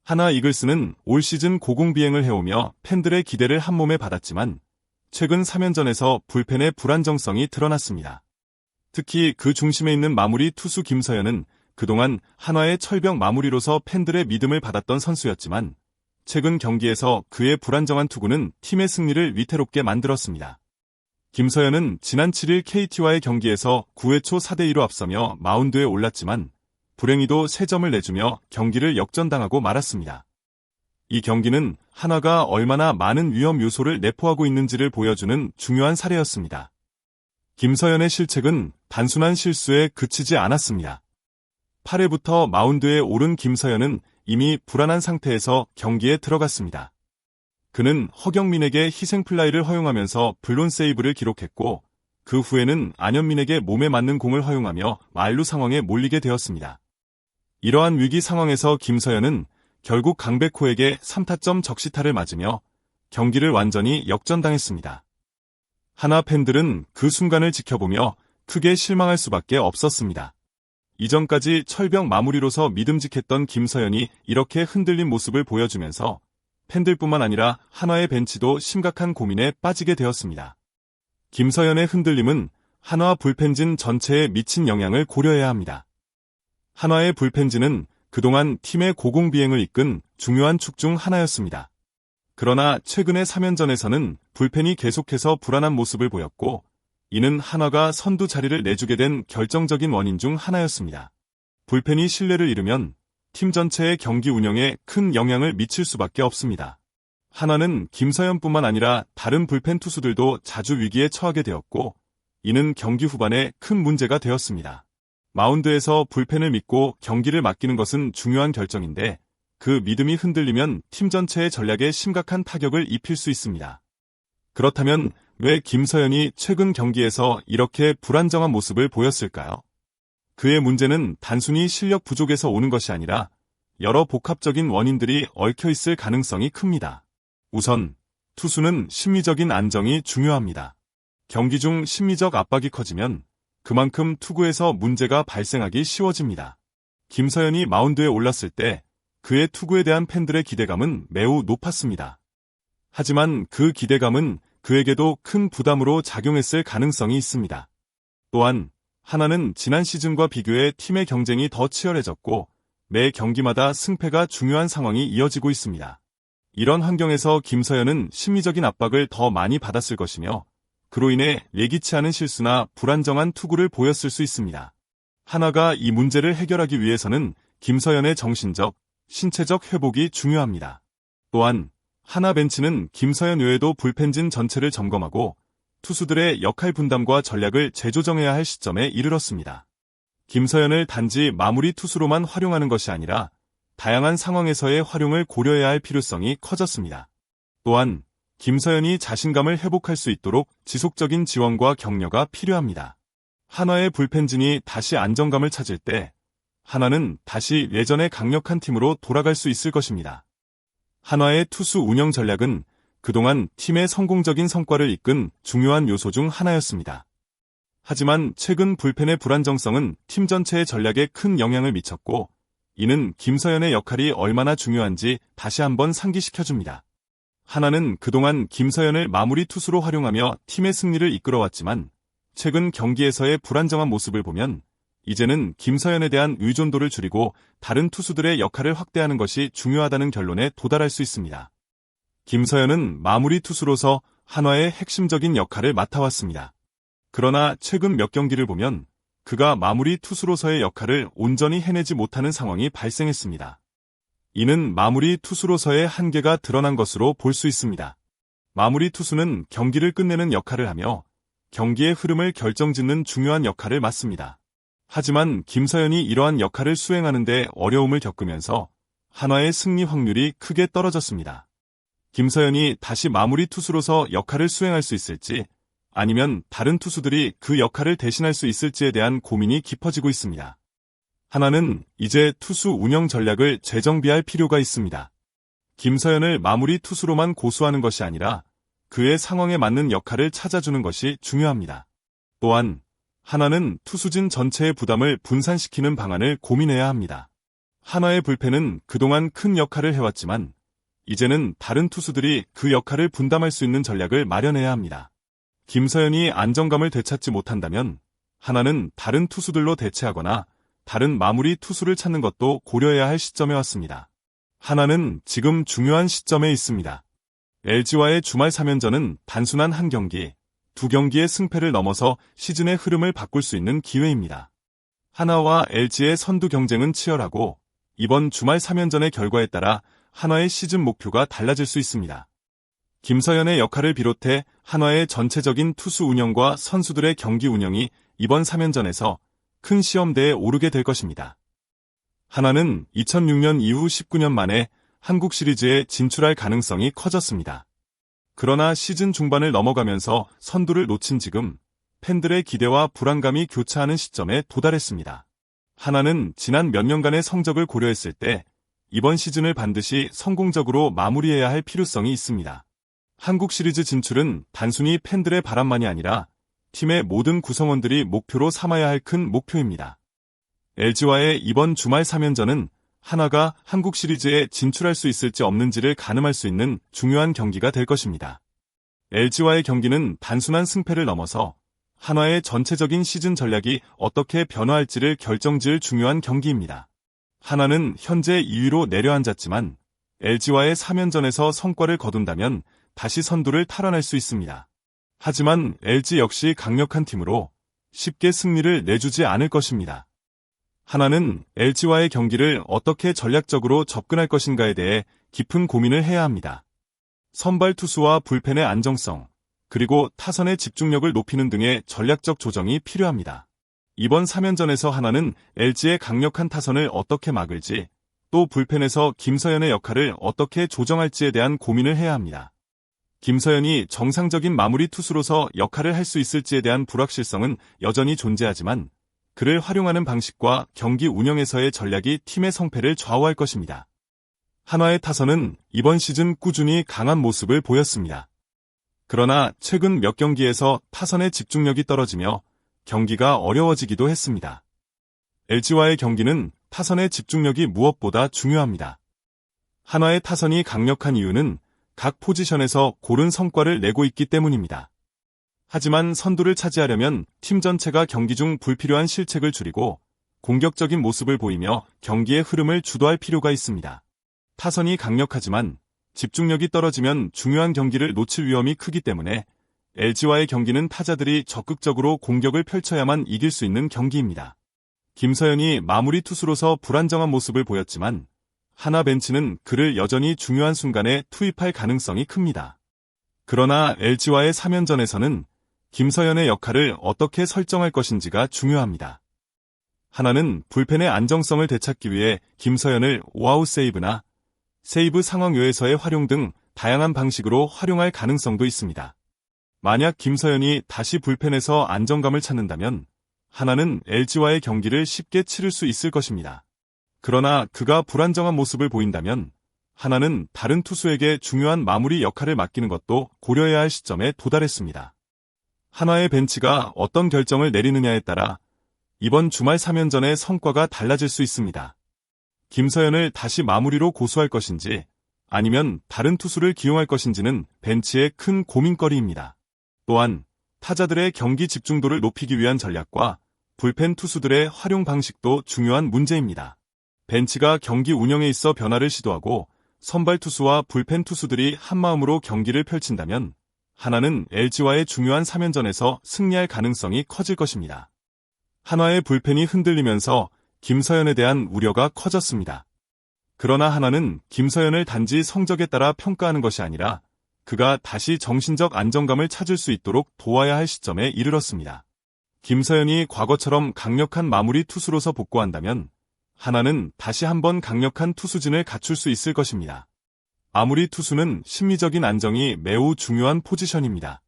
하나 이글스는 올 시즌 고공비행을 해오며 팬들의 기대를 한몸에 받았지만 최근 3연전에서 불펜의 불안정성이 드러났습니다. 특히 그 중심에 있는 마무리 투수 김서현은 그동안 한화의 철벽 마무리로서 팬들의 믿음을 받았던 선수였지만 최근 경기에서 그의 불안정한 투구는 팀의 승리를 위태롭게 만들었습니다. 김서현은 지난 7일 KT와의 경기에서 9회 초 4대2로 앞서며 마운드에 올랐지만 불행히도 3점을 내주며 경기를 역전당하고 말았습니다. 이 경기는 한화가 얼마나 많은 위험 요소를 내포하고 있는지를 보여주는 중요한 사례였습니다. 김서현의 실책은 단순한 실수에 그치지 않았습니다. 8회부터 마운드에 오른 김서현은 이미 불안한 상태에서 경기에 들어갔습니다. 그는 허경민에게 희생플라이를 허용하면서 블론 세이브를 기록했고 그 후에는 안현민에게 몸에 맞는 공을 허용하며 만루 상황에 몰리게 되었습니다. 이러한 위기 상황에서 김서현은 결국 강백호에게 3타점 적시타를 맞으며 경기를 완전히 역전당했습니다. 한화 팬들은 그 순간을 지켜보며 크게 실망할 수밖에 없었습니다. 이전까지 철벽 마무리로서 믿음직했던 김서현이 이렇게 흔들린 모습을 보여주면서 팬들뿐만 아니라 한화의 벤치도 심각한 고민에 빠지게 되었습니다. 김서현의 흔들림은 한화 불펜진 전체에 미친 영향을 고려해야 합니다. 한화의 불펜진은 그동안 팀의 고공비행을 이끈 중요한 축 중 하나였습니다. 그러나 최근의 3연전에서는 불펜이 계속해서 불안한 모습을 보였고 이는 한화가 선두 자리를 내주게 된 결정적인 원인 중 하나였습니다. 불펜이 신뢰를 잃으면 팀 전체의 경기 운영에 큰 영향을 미칠 수밖에 없습니다. 한화는 김서현뿐만 아니라 다른 불펜 투수들도 자주 위기에 처하게 되었고 이는 경기 후반에 큰 문제가 되었습니다. 마운드에서 불펜을 믿고 경기를 맡기는 것은 중요한 결정인데 그 믿음이 흔들리면 팀 전체의 전략에 심각한 타격을 입힐 수 있습니다. 그렇다면 왜 김서현이 최근 경기에서 이렇게 불안정한 모습을 보였을까요? 그의 문제는 단순히 실력 부족에서 오는 것이 아니라 여러 복합적인 원인들이 얽혀 있을 가능성이 큽니다. 우선 투수는 심리적인 안정이 중요합니다. 경기 중 심리적 압박이 커지면 그만큼 투구에서 문제가 발생하기 쉬워집니다. 김서현이 마운드에 올랐을 때 그의 투구에 대한 팬들의 기대감은 매우 높았습니다. 하지만 그 기대감은 그에게도 큰 부담으로 작용했을 가능성이 있습니다. 또한 한화는 지난 시즌과 비교해 팀의 경쟁이 더 치열해졌고 매 경기마다 승패가 중요한 상황이 이어지고 있습니다. 이런 환경에서 김서현은 심리적인 압박을 더 많이 받았을 것이며 그로 인해 예기치 않은 실수나 불안정한 투구를 보였을 수 있습니다. 한화가 이 문제를 해결하기 위해서는 김서현의 정신적, 신체적 회복이 중요합니다. 또한 한화 벤치는 김서현 외에도 불펜진 전체를 점검하고 투수들의 역할 분담과 전략을 재조정해야 할 시점에 이르렀습니다. 김서현을 단지 마무리 투수로만 활용하는 것이 아니라 다양한 상황에서의 활용을 고려해야 할 필요성이 커졌습니다. 또한 김서현이 자신감을 회복할 수 있도록 지속적인 지원과 격려가 필요합니다. 한화의 불펜진이 다시 안정감을 찾을 때 한화는 다시 예전의 강력한 팀으로 돌아갈 수 있을 것입니다. 한화의 투수 운영 전략은 그동안 팀의 성공적인 성과를 이끈 중요한 요소 중 하나였습니다. 하지만 최근 불펜의 불안정성은 팀 전체의 전략에 큰 영향을 미쳤고 이는 김서현의 역할이 얼마나 중요한지 다시 한번 상기시켜줍니다. 한화는 그동안 김서현을 마무리 투수로 활용하며 팀의 승리를 이끌어왔지만 최근 경기에서의 불안정한 모습을 보면 이제는 김서현에 대한 의존도를 줄이고 다른 투수들의 역할을 확대하는 것이 중요하다는 결론에 도달할 수 있습니다. 김서현은 마무리 투수로서 한화의 핵심적인 역할을 맡아왔습니다. 그러나 최근 몇 경기를 보면 그가 마무리 투수로서의 역할을 온전히 해내지 못하는 상황이 발생했습니다. 이는 마무리 투수로서의 한계가 드러난 것으로 볼 수 있습니다. 마무리 투수는 경기를 끝내는 역할을 하며 경기의 흐름을 결정짓는 중요한 역할을 맡습니다. 하지만 김서현이 이러한 역할을 수행하는 데 어려움을 겪으면서 한화의 승리 확률이 크게 떨어졌습니다. 김서현이 다시 마무리 투수로서 역할을 수행할 수 있을지 아니면 다른 투수들이 그 역할을 대신할 수 있을지에 대한 고민이 깊어지고 있습니다. 한화는 이제 투수 운영 전략을 재정비할 필요가 있습니다. 김서현을 마무리 투수로만 고수하는 것이 아니라 그의 상황에 맞는 역할을 찾아주는 것이 중요합니다. 또한 한화는 투수진 전체의 부담을 분산시키는 방안을 고민해야 합니다. 한화의 불펜은 그동안 큰 역할을 해왔지만 이제는 다른 투수들이 그 역할을 분담할 수 있는 전략을 마련해야 합니다. 김서현이 안정감을 되찾지 못한다면 한화는 다른 투수들로 대체하거나 다른 마무리 투수를 찾는 것도 고려해야 할 시점에 왔습니다. 한화는 지금 중요한 시점에 있습니다. LG와의 주말 3연전은 단순한 한 경기, 두 경기의 승패를 넘어서 시즌의 흐름을 바꿀 수 있는 기회입니다. 한화와 LG의 선두 경쟁은 치열하고 이번 주말 3연전의 결과에 따라 한화의 시즌 목표가 달라질 수 있습니다. 김서현의 역할을 비롯해 한화의 전체적인 투수 운영과 선수들의 경기 운영이 이번 3연전에서 큰 시험대에 오르게 될 것입니다. 한화는 2006년 이후 19년 만에 한국 시리즈에 진출할 가능성이 커졌습니다. 그러나 시즌 중반을 넘어가면서 선두를 놓친 지금 팬들의 기대와 불안감이 교차하는 시점에 도달했습니다. 한화는 지난 몇 년간의 성적을 고려했을 때 이번 시즌을 반드시 성공적으로 마무리해야 할 필요성이 있습니다. 한국 시리즈 진출은 단순히 팬들의 바람만이 아니라 팀의 모든 구성원들이 목표로 삼아야 할 큰 목표입니다. LG와의 이번 주말 3연전은 한화가 한국 시리즈에 진출할 수 있을지 없는지를 가늠할 수 있는 중요한 경기가 될 것입니다. LG와의 경기는 단순한 승패를 넘어서 한화의 전체적인 시즌 전략이 어떻게 변화할지를 결정지을 중요한 경기입니다. 한화는 현재 2위로 내려앉았지만 LG와의 3연전에서 성과를 거둔다면 다시 선두를 탈환할 수 있습니다. 하지만 LG 역시 강력한 팀으로 쉽게 승리를 내주지 않을 것입니다. 한화는 LG와의 경기를 어떻게 전략적으로 접근할 것인가에 대해 깊은 고민을 해야 합니다. 선발 투수와 불펜의 안정성, 그리고 타선의 집중력을 높이는 등의 전략적 조정이 필요합니다. 이번 3연전에서 한화는 LG의 강력한 타선을 어떻게 막을지, 또 불펜에서 김서현의 역할을 어떻게 조정할지에 대한 고민을 해야 합니다. 김서현이 정상적인 마무리 투수로서 역할을 할 수 있을지에 대한 불확실성은 여전히 존재하지만 그를 활용하는 방식과 경기 운영에서의 전략이 팀의 성패를 좌우할 것입니다. 한화의 타선은 이번 시즌 꾸준히 강한 모습을 보였습니다. 그러나 최근 몇 경기에서 타선의 집중력이 떨어지며 경기가 어려워지기도 했습니다. LG와의 경기는 타선의 집중력이 무엇보다 중요합니다. 한화의 타선이 강력한 이유는 각 포지션에서 고른 성과를 내고 있기 때문입니다. 하지만 선두를 차지하려면 팀 전체가 경기 중 불필요한 실책을 줄이고 공격적인 모습을 보이며 경기의 흐름을 주도할 필요가 있습니다. 타선이 강력하지만 집중력이 떨어지면 중요한 경기를 놓칠 위험이 크기 때문에 LG와의 경기는 타자들이 적극적으로 공격을 펼쳐야만 이길 수 있는 경기입니다. 김서현이 마무리 투수로서 불안정한 모습을 보였지만 한화 벤치는 그를 여전히 중요한 순간에 투입할 가능성이 큽니다. 그러나 LG와의 3연전에서는 김서현의 역할을 어떻게 설정할 것인지가 중요합니다. 한화는 불펜의 안정성을 되찾기 위해 김서현을 5아웃 세이브나 세이브 상황 외에서의 활용 등 다양한 방식으로 활용할 가능성도 있습니다. 만약 김서현이 다시 불펜에서 안정감을 찾는다면 한화는 LG와의 경기를 쉽게 치를 수 있을 것입니다. 그러나 그가 불안정한 모습을 보인다면 한화는 다른 투수에게 중요한 마무리 역할을 맡기는 것도 고려해야 할 시점에 도달했습니다. 한화의 벤치가 어떤 결정을 내리느냐에 따라 이번 주말 3연전의 성과가 달라질 수 있습니다. 김서현을 다시 마무리로 고수할 것인지 아니면 다른 투수를 기용할 것인지는 벤치의 큰 고민거리입니다. 또한 타자들의 경기 집중도를 높이기 위한 전략과 불펜 투수들의 활용 방식도 중요한 문제입니다. 벤치가 경기 운영에 있어 변화를 시도하고 선발 투수와 불펜 투수들이 한마음으로 경기를 펼친다면 한화는 LG와의 중요한 3연전에서 승리할 가능성이 커질 것입니다. 한화의 불펜이 흔들리면서 김서현에 대한 우려가 커졌습니다. 그러나 한화는 김서현을 단지 성적에 따라 평가하는 것이 아니라 그가 다시 정신적 안정감을 찾을 수 있도록 도와야 할 시점에 이르렀습니다. 김서현이 과거처럼 강력한 마무리 투수로서 복구한다면 한화는 다시 한번 강력한 투수진을 갖출 수 있을 것입니다. 마무리 투수는 심리적인 안정이 매우 중요한 포지션입니다.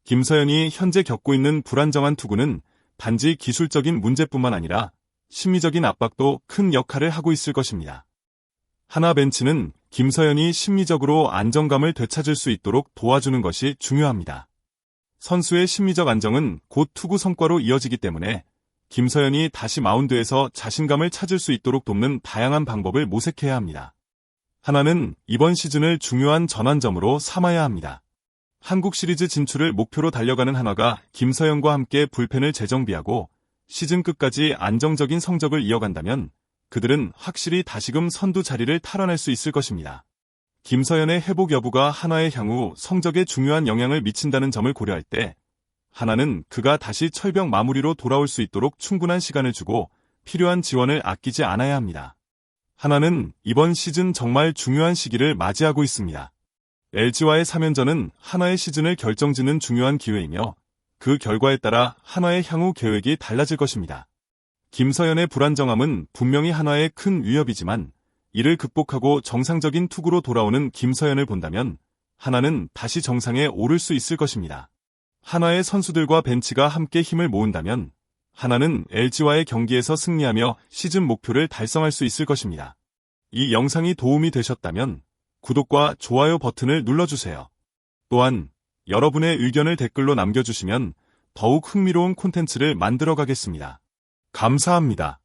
김서현이 현재 겪고 있는 불안정한 투구는 단지 기술적인 문제뿐만 아니라 심리적인 압박도 큰 역할을 하고 있을 것입니다. 한화 벤치는 김서현이 심리적으로 안정감을 되찾을 수 있도록 도와주는 것이 중요합니다. 선수의 심리적 안정은 곧 투구 성과로 이어지기 때문에 김서현이 다시 마운드에서 자신감을 찾을 수 있도록 돕는 다양한 방법을 모색해야 합니다. 하나는 이번 시즌을 중요한 전환점으로 삼아야 합니다. 한국 시리즈 진출을 목표로 달려가는 한화가 김서현과 함께 불펜을 재정비하고 시즌 끝까지 안정적인 성적을 이어간다면 그들은 확실히 다시금 선두 자리를 탈환할 수 있을 것입니다. 김서현의 회복 여부가 한화의 향후 성적에 중요한 영향을 미친다는 점을 고려할 때 한화는 그가 다시 철벽 마무리로 돌아올 수 있도록 충분한 시간을 주고 필요한 지원을 아끼지 않아야 합니다. 한화는 이번 시즌 정말 중요한 시기를 맞이하고 있습니다. LG와의 3연전은 한화의 시즌을 결정짓는 중요한 기회이며 그 결과에 따라 한화의 향후 계획이 달라질 것입니다. 김서현의 불안정함은 분명히 한화의 큰 위협이지만 이를 극복하고 정상적인 투구로 돌아오는 김서현을 본다면 한화는 다시 정상에 오를 수 있을 것입니다. 한화의 선수들과 벤치가 함께 힘을 모은다면 한화는 LG와의 경기에서 승리하며 시즌 목표를 달성할 수 있을 것입니다. 이 영상이 도움이 되셨다면 구독과 좋아요 버튼을 눌러주세요. 또한 여러분의 의견을 댓글로 남겨주시면 더욱 흥미로운 콘텐츠를 만들어 가겠습니다. 감사합니다.